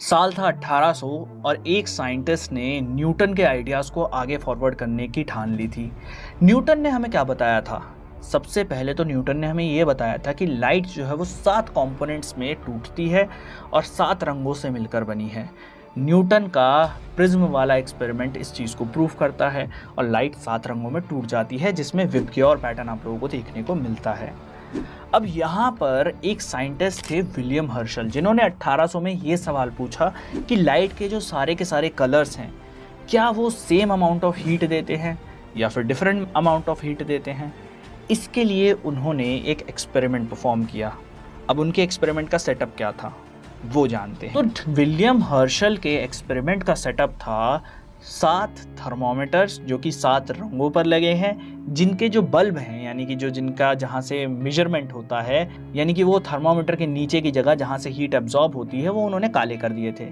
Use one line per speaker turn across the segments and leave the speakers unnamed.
साल था 1800 और एक साइंटिस्ट ने न्यूटन के आइडियाज़ को आगे फॉरवर्ड करने की ठान ली थी। न्यूटन ने हमें क्या बताया था? सबसे पहले तो न्यूटन ने हमें ये बताया था कि लाइट जो है वो 7 कंपोनेंट्स में टूटती है और 7 रंगों से मिलकर बनी है। न्यूटन का प्रिज्म वाला एक्सपेरिमेंट इस चीज़ को प्रूव करता है और लाइट 7 रंगों में टूट जाती है, जिसमें विबग्योर पैटर्न आप लोगों को देखने को मिलता है। अब यहाँ पर एक साइंटिस्ट थे विलियम हर्शल, जिन्होंने 1800 में ये सवाल पूछा कि लाइट के जो सारे के सारे कलर्स हैं, क्या वो सेम अमाउंट ऑफ हीट देते हैं या फिर डिफरेंट अमाउंट ऑफ हीट देते हैं। इसके लिए उन्होंने एक एक्सपेरिमेंट परफॉर्म किया। अब उनके एक्सपेरिमेंट का सेटअप क्या था वो जानते हैं। तो विलियम हर्शल के एक्सपेरिमेंट का सेटअप था 7 थर्मोमीटर्स जो कि 7 रंगों पर लगे हैं, जिनके जो बल्ब हैं यानी कि जो जिनका जहाँ से मेजरमेंट होता है, यानी कि वो थर्मोमीटर के नीचे की जगह जहाँ से हीट एब्जॉर्ब होती है, वो उन्होंने काले कर दिए थे।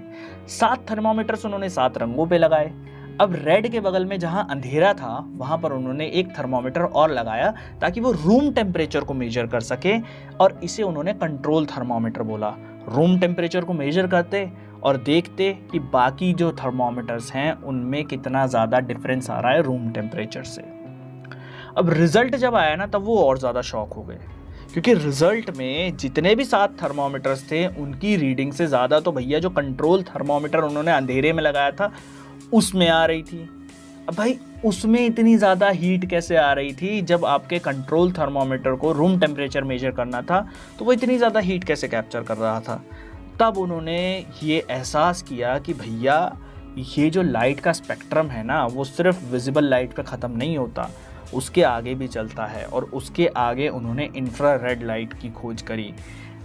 7 थर्मोमीटर्स उन्होंने 7 रंगों पे लगाए। अब रेड के बगल में जहाँ अंधेरा था वहाँ पर उन्होंने एक थर्मोमीटर और लगाया ताकि वो रूम टेम्परेचर को मेजर कर सके, और इसे उन्होंने कंट्रोल थर्मोमीटर बोला। रूम टेम्परेचर को मेजर करते और देखते कि बाकी जो थर्मोमीटर्स हैं उनमें कितना ज़्यादा डिफरेंस आ रहा है रूम टेम्परेचर से। अब रिजल्ट जब आया ना, तब वो और ज़्यादा शॉक हो गए, क्योंकि रिजल्ट में जितने भी 7 थर्मोमीटर्स थे उनकी रीडिंग से ज़्यादा तो भैया जो कंट्रोल थर्मोमीटर उन्होंने अंधेरे में लगाया था उसमें आ रही थी। अब भाई उसमें इतनी ज़्यादा हीट कैसे आ रही थी? जब आपके कंट्रोल थर्मोमीटर को रूम टेम्परेचर मेजर करना था तो वो इतनी ज़्यादा हीट कैसे कैप्चर कर रहा था? तब उन्होंने ये एहसास किया कि भैया ये जो लाइट का स्पेक्ट्रम है ना, वो सिर्फ विजिबल लाइट पे ख़त्म नहीं होता, उसके आगे भी चलता है। और उसके आगे उन्होंने इंफ्रारेड लाइट की खोज करी।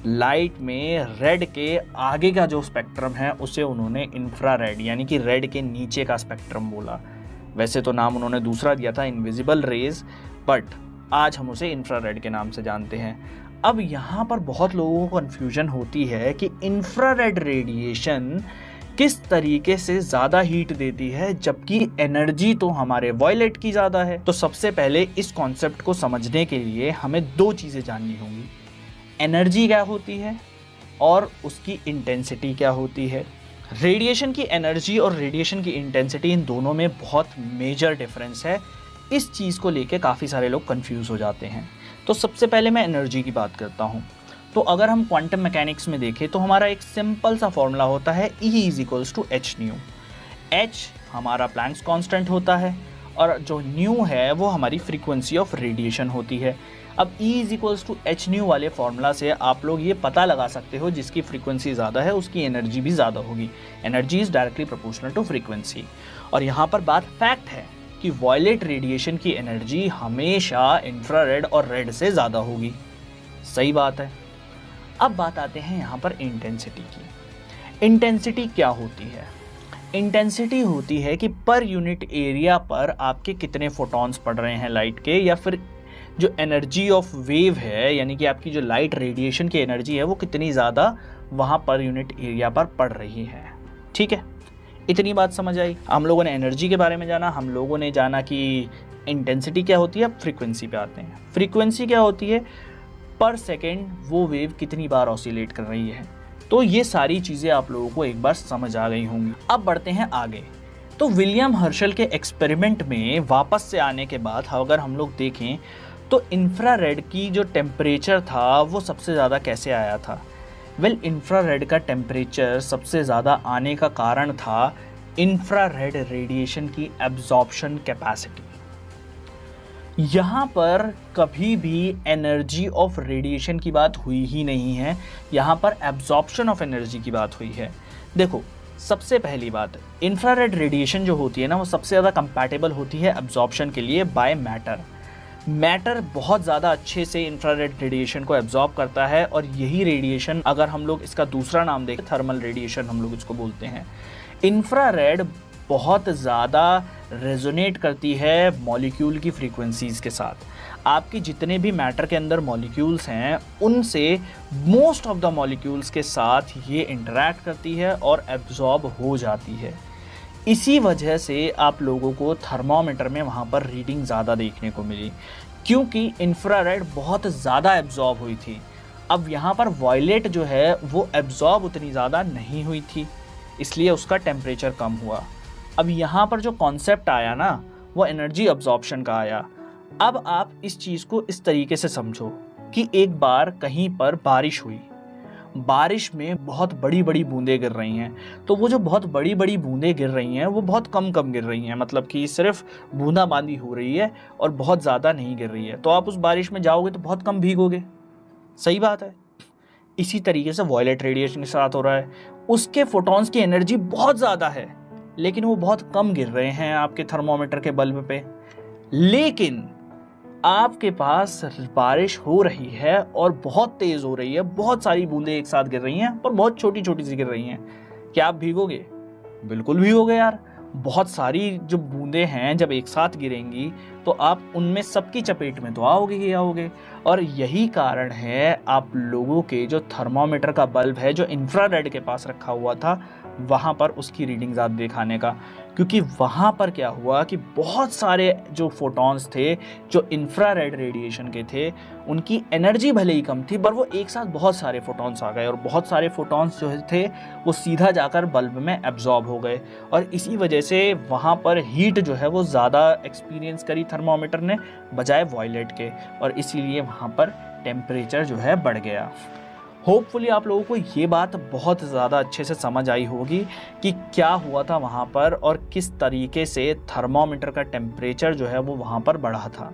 लाइट में रेड के आगे का जो स्पेक्ट्रम है उसे उन्होंने इंफ्रारेड यानी कि रेड के नीचे का स्पेक्ट्रम बोला। वैसे तो नाम उन्होंने दूसरा दिया था, इनविजिबल रेज, बट आज हम उसे इंफ्रारेड के नाम से जानते हैं। अब यहाँ पर बहुत लोगों को कन्फ्यूजन होती है कि इंफ्रारेड रेडिएशन किस तरीके से ज़्यादा हीट देती है, जबकि एनर्जी तो हमारे वॉयलेट की ज़्यादा है। तो सबसे पहले इस कॉन्सेप्ट को समझने के लिए हमें 2 चीज़ें जाननी होंगी। एनर्जी क्या होती है और उसकी इंटेंसिटी क्या होती है। रेडिएशन की एनर्जी और रेडिएशन की इंटेंसिटी, इन दोनों में बहुत मेजर डिफरेंस है। इस चीज़ को लेके काफ़ी सारे लोग कंफ्यूज हो जाते हैं। तो सबसे पहले मैं एनर्जी की बात करता हूँ। तो अगर हम क्वांटम मैकेनिक्स में देखें तो हमारा एक सिंपल सा फॉर्मूला होता है E = h²। h हमारा प्लैंक्स कांस्टेंट होता है और जो न्यू है वो हमारी फ्रीक्वेंसी ऑफ रेडिएशन होती है। अब E = h² वाले फॉर्मूला से आप लोग ये पता लगा सकते हो जिसकी फ्रीक्वेंसी ज़्यादा है उसकी एनर्जी भी ज़्यादा होगी। Energy is directly proportional to frequency. और यहाँ पर बात फैक्ट है कि वॉयलेट रेडिएशन की एनर्जी हमेशा इंफ्रारेड और रेड से ज़्यादा होगी। सही बात है। अब बात आते हैं यहाँ पर इंटेंसिटी की। इंटेंसिटी क्या होती है? इंटेंसिटी होती है कि पर यूनिट एरिया पर आपके कितने फोटॉन्स पड़ रहे हैं लाइट के, या फिर जो एनर्जी ऑफ वेव है यानी कि आपकी जो लाइट रेडिएशन की एनर्जी है वो कितनी ज़्यादा वहाँ पर यूनिट एरिया पर पड़ रही है। ठीक है, इतनी बात समझ आई। हम लोगों ने एनर्जी के बारे में जाना, हम लोगों ने जाना कि इंटेंसिटी क्या होती है। अब फ्रीक्वेंसी पे आते हैं। फ्रीक्वेंसी क्या होती है? पर सेकेंड वो वेव कितनी बार ऑसिलेट कर रही है। तो ये सारी चीज़ें आप लोगों को एक बार समझ आ गई होंगी। अब बढ़ते हैं आगे। तो विलियम हर्शल के एक्सपेरिमेंट में वापस से आने के बाद अगर हम लोग देखें तो इंफ्रारेड की जो टेम्परेचर था वो सबसे ज़्यादा कैसे आया था? वेल, इंफ्रारेड का टेम्परेचर सबसे ज़्यादा आने का कारण था इंफ्रारेड रेडिएशन की एब्जॉर्प्शन कैपेसिटी। यहाँ पर कभी भी एनर्जी ऑफ रेडिएशन की बात हुई ही नहीं है, यहाँ पर एब्जॉर्प्शन ऑफ एनर्जी की बात हुई है। देखो, सबसे पहली बात, इंफ्रारेड रेडिएशन जो होती है ना वो सबसे ज़्यादा कंपैटिबल होती है एब्जॉर्प्शन के लिए बाय मैटर। मैटर बहुत ज़्यादा अच्छे से इंफ्रारेड रेडिएशन को एब्जॉर्ब करता है, और यही रेडिएशन, अगर हम लोग इसका दूसरा नाम देखें, थर्मल रेडिएशन हम लोग इसको बोलते हैं। इंफ्रारेड बहुत ज़्यादा रेजोनेट करती है मॉलिक्यूल की फ्रीक्वेंसीज़ के साथ। आपके जितने भी मैटर के अंदर मॉलिक्यूल्स हैं उनसे मोस्ट ऑफ द मॉलिक्यूल्स के साथ ये इंटरैक्ट करती है और एब्जॉर्ब हो जाती है। इसी वजह से आप लोगों को थर्मोमीटर में वहाँ पर रीडिंग ज़्यादा देखने को मिली, क्योंकि इंफ्रारेड बहुत ज़्यादा एब्जॉर्ब हुई थी। अब यहाँ पर वॉयलेट जो है वो एब्जॉर्ब उतनी ज़्यादा नहीं हुई थी। इसलिए उसका टेम्परेचर कम हुआ। अब यहाँ पर जो कॉन्सेप्ट आया ना, वो एनर्जी अब्जॉर्प्शन का आया। अब आप इस चीज़ को इस तरीके से समझो कि एक बार कहीं पर बारिश हुई, बारिश में बहुत बड़ी बड़ी बूंदें गिर रही हैं, तो वो जो बहुत बड़ी बड़ी बूंदें गिर रही हैं वो बहुत कम कम गिर रही हैं, मतलब कि सिर्फ बूंदाबांदी हो रही है और बहुत ज़्यादा नहीं गिर रही है। तो आप उस बारिश में जाओगे तो बहुत कम भीगोगे, सही बात है। इसी तरीके से वॉयलेट रेडिएशन के साथ हो रहा है। उसके फोटॉन्स की एनर्जी बहुत ज़्यादा है, लेकिन वो बहुत कम गिर रहे हैं आपके थर्मोमीटर के बल्ब पे। लेकिन आपके पास बारिश हो रही है और बहुत तेज़ हो रही है, बहुत सारी बूंदें एक साथ गिर रही हैं और बहुत छोटी छोटी सी गिर रही हैं। क्या आप भीगोगे? बिल्कुल भीगोगे यार। बहुत सारी जो बूंदें हैं जब एक साथ गिरेंगी तो आप उनमें सबकी चपेट में तो आओगे ही आओगे। और यही कारण है आप लोगों के जो थर्मोमीटर का बल्ब है जो इंफ्रारेड के पास रखा हुआ था, वहाँ पर उसकी रीडिंग ज़्यादा दिखाने का, क्योंकि वहाँ पर क्या हुआ कि बहुत सारे जो फोटॉन्स थे जो इंफ्रारेड रेडिएशन के थे, उनकी एनर्जी भले ही कम थी, पर वो एक साथ बहुत सारे फोटॉन्स आ गए और बहुत सारे फोटॉन्स जो थे वो सीधा जाकर बल्ब में एब्जॉर्ब हो गए। और इसी वजह से वहाँ पर हीट जो है वो ज़्यादा एक्सपीरियंस करी थर्मोमीटर ने बजाय वॉयलेट के, और इसीलिए वहाँ पर टेम्परेचर जो है बढ़ गया। होपफुली आप लोगों को ये बात बहुत ज़्यादा अच्छे से समझ आई होगी कि क्या हुआ था वहाँ पर और किस तरीके से थर्मोमीटर का टेम्परेचर जो है वो वहाँ पर बढ़ा था।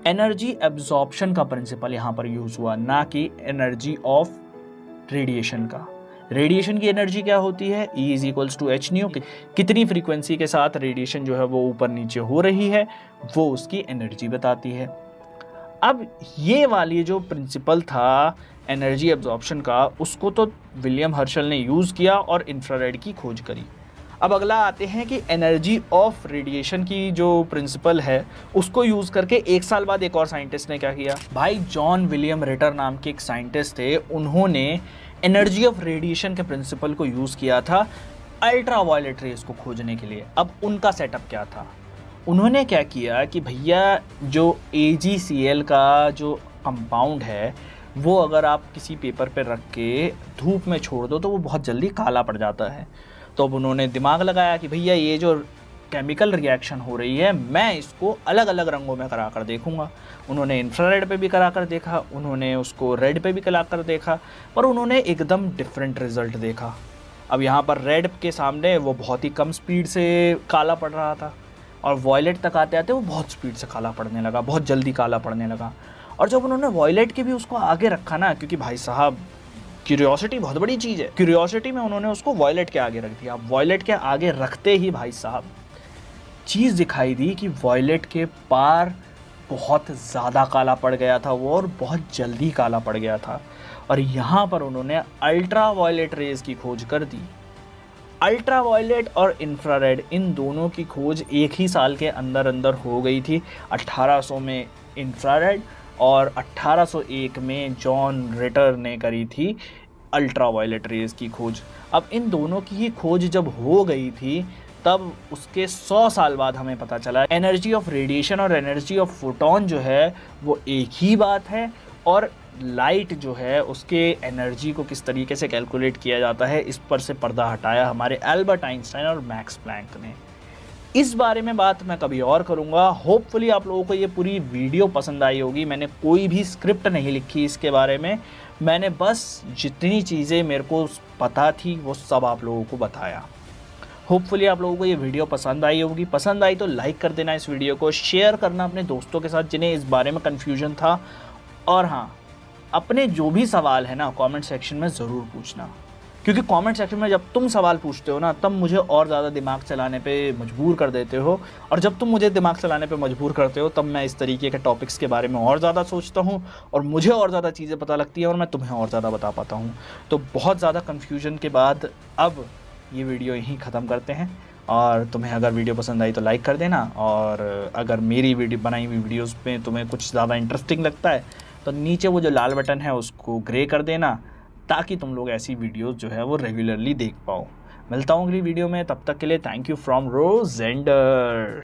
एनर्जी एब्जॉर्प्शन का प्रिंसिपल यहाँ पर यूज़ हुआ, ना कि एनर्जी ऑफ रेडिएशन का। रेडिएशन की एनर्जी क्या होती है? E is equals to H nu. कितनी फ्रीक्वेंसी के साथ रेडिएशन जो है वो ऊपर नीचे हो रही है, वो उसकी एनर्जी बताती है। अब ये वाली जो प्रिंसिपल था एनर्जी एब्जॉर्प्शन का, उसको तो विलियम हर्शल ने यूज़ किया और इंफ्रारेड की खोज करी। अब अगला आते हैं कि एनर्जी ऑफ रेडिएशन की जो प्रिंसिपल है उसको यूज़ करके 1 साल बाद एक और साइंटिस्ट ने क्या किया भाई, जॉन विलियम रिटर नाम के एक साइंटिस्ट थे, उन्होंने एनर्जी ऑफ रेडिएशन के प्रिंसिपल को यूज़ किया था अल्ट्रा वायलेट रेस को खोजने के लिए। अब उनका सेटअप क्या था? उन्होंने क्या किया कि भैया जो AgCl का जो कंपाउंड है वो अगर आप किसी पेपर पे रख के धूप में छोड़ दो तो वो बहुत जल्दी काला पड़ जाता है। तो अब उन्होंने दिमाग लगाया कि भैया ये जो केमिकल रिएक्शन हो रही है मैं इसको अलग अलग रंगों में करा कर देखूंगा। उन्होंने इंफ्रारेड पे भी करा कर देखा, उन्होंने उसको रेड पे भी करा कर देखा, पर उन्होंने एकदम डिफरेंट रिजल्ट देखा। अब यहाँ पर रेड के सामने वो बहुत ही कम स्पीड से काला पड़ रहा था और वॉयलेट तक आते आते वो बहुत स्पीड से काला पड़ने लगा, बहुत जल्दी काला पड़ने लगा। और जब उन्होंने वॉयलेट के भी उसको आगे रखा ना, क्योंकि भाई साहब क्यूरियोसिटी बहुत बड़ी चीज़ है, क्यूरियोसिटी में उन्होंने उसको वॉयलेट के आगे रख दिया। वॉयलेट के आगे रखते ही भाई साहब चीज़ दिखाई दी कि वॉयलेट के पार बहुत ज़्यादा काला पड़ गया था वो, और बहुत जल्दी काला पड़ गया था। और यहाँ पर उन्होंने अल्ट्रा वायलेट रेज की खोज कर दी। अल्ट्रा वायलेट और इंफ्रारेड इन दोनों की खोज एक ही साल के अंदर अंदर हो गई थी। 1800 में इंफ्रारेड और 1801 में जॉन रिटर ने करी थी अल्ट्रा वायलेट रेज की खोज। अब इन दोनों की ही खोज जब हो गई थी तब उसके 100 साल बाद हमें पता चला एनर्जी ऑफ रेडिएशन और एनर्जी ऑफ फोटोन जो है वो एक ही बात है, और लाइट जो है उसके एनर्जी को किस तरीके से कैलकुलेट किया जाता है इस पर से पर्दा हटाया हमारे एल्बर्ट आइंस्टाइन और मैक्स प्लैंक ने। इस बारे में बात मैं कभी और करूंगा। होपफुली आप लोगों को ये पूरी वीडियो पसंद आई होगी। मैंने कोई भी स्क्रिप्ट नहीं लिखी इसके बारे में, मैंने बस जितनी चीज़ें मेरे को पता थी वो सब आप लोगों को बताया। होपफुली आप लोगों को ये वीडियो पसंद आई होगी। पसंद आई तो लाइक कर देना इस वीडियो को, शेयर करना अपने दोस्तों के साथ जिन्हें इस बारे में कन्फ्यूजन था। और हाँ, अपने जो भी सवाल है ना कमेंट सेक्शन में ज़रूर पूछना, क्योंकि कमेंट सेक्शन में जब तुम सवाल पूछते हो ना तब मुझे और ज़्यादा दिमाग चलाने पे मजबूर कर देते हो, और जब तुम मुझे दिमाग चलाने पे मजबूर करते हो तब मैं इस तरीके के टॉपिक्स के बारे में और ज़्यादा सोचता हूँ और मुझे और ज़्यादा चीज़ें पता लगती हैं और मैं तुम्हें और ज़्यादा बता पाता हूँ। तो बहुत ज़्यादा कन्फ्यूजन के बाद अब ये वीडियो यहीं ख़त्म करते हैं। और तुम्हें अगर वीडियो पसंद आई तो लाइक कर देना, और अगर मेरी वीडियो बनाई हुई वीडियोज़ में तुम्हें कुछ ज़्यादा इंटरेस्टिंग लगता है तो नीचे वो जो लाल बटन है उसको ग्रे कर देना, ताकि तुम लोग ऐसी वीडियोस जो है वो रेगुलरली देख पाओ। मिलता हूँ अगली वीडियो में, तब तक के लिए थैंक यू फ्रॉम रोजेंडर।